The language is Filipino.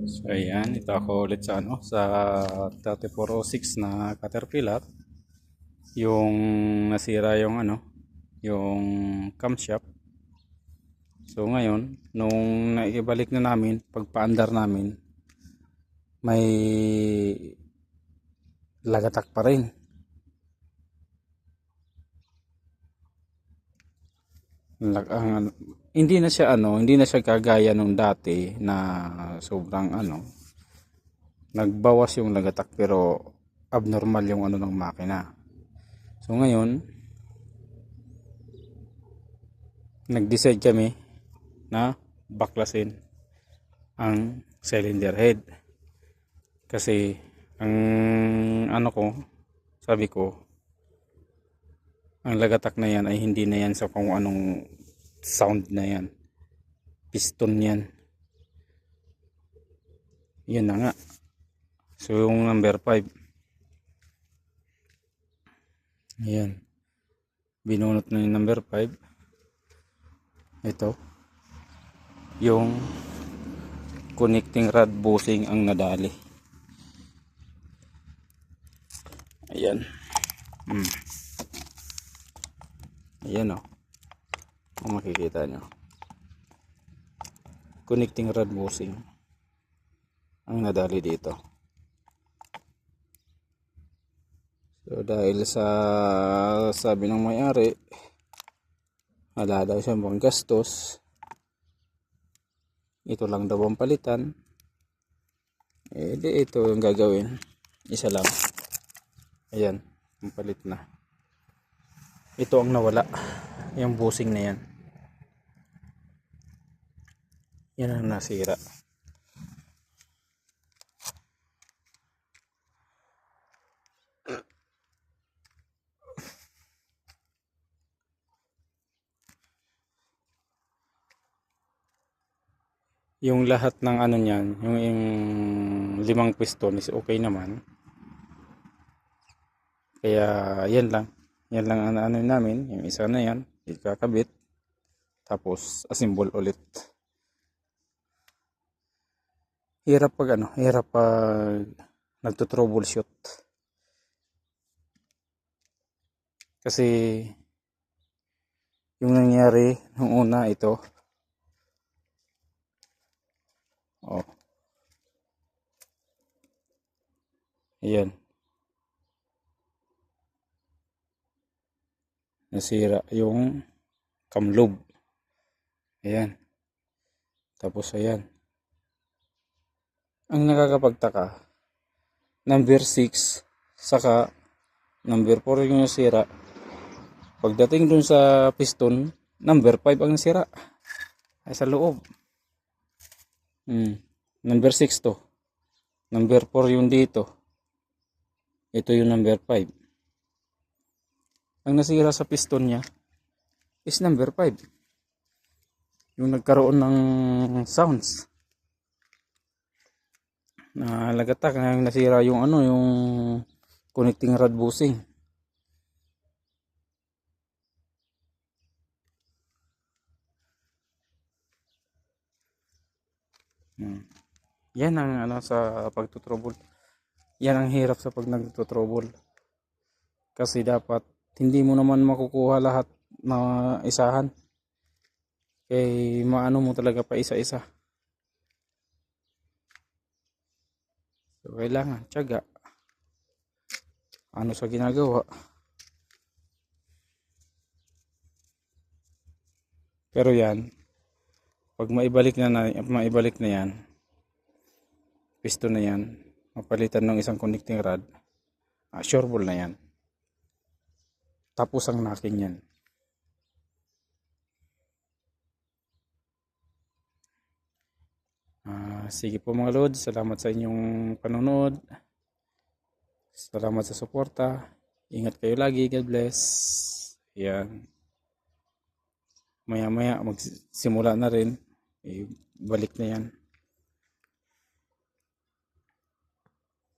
So ayan, ito ako ulit sa sa 3406 na Caterpillar. Yung nasira yung yung camshaft. So ngayon, nung naibalik na namin, pagpaandar namin, may lagatak pa rin. Hindi na siya hindi na siya kagaya nung dati na sobrang nagbawas yung lagatak pero abnormal yung ng makina. So ngayon, nag-decide kami na baklasin ang cylinder head. Kasi ang sabi ko, ang lagatak na yan ay hindi na yan sa kung anong sound na yan. Piston yan. Yan na nga. So yung number 5. Ayan. Binunot na yung number 5. Ito. Yung connecting rod bushing ang nadali. Ayan. Ayan o. Kung makikita nyo. Connecting rod bushing ang nadali dito. So dahil sa sabi ng may-ari, wala daw siyang pang gastos, ito lang daw ang palitan, di ito yung gagawin, isa lang. Ayan, ang palit na. Ito ang nawala, yung bushing na yan. Yan ang nasira. Yung lahat ng niyan, yung 5 piston is okay naman. Kaya yan lang. Yan lang ang namin, yung isa na yan, ikakabit. Tapos assemble ulit. Hirap pag hirap pag nagto-troubleshoot. Kasi yung nangyari nung una ito. Oh. Ayan. Nasira yung kamloob. Ayan. Tapos ayan. Ang nakakapagtaka, number 6 saka number 4 yung nasira. Pagdating dun sa piston, number 5 ang nasira. Ay sa loob. Number 6 to. Number 4 yung dito. Ito yung number 5. Ang nasira sa piston niya is number 5. Yung nagkaroon ng sounds. Na lagatak na nasira yung yung connecting rod bushing. Yan ang sa pagtutrobol. Yan ang hirap sa pag nagtutrobol. Kasi dapat hindi mo naman makukuha lahat na isahan. Kaya maano mo talaga pa isa-isa. So kailangan tiyaga. Ano sa ginagawa. Pero yan, pag maibalik na yan, piston na yan, mapalitan ng isang connecting rod, sure ball na yan. Tapos ang nakin yan. Sige po mga lods, salamat sa inyong panonood. Salamat sa suporta. Ingat kayo lagi, God bless. Yan. Maya maya magsimula na rin. Balik na yan.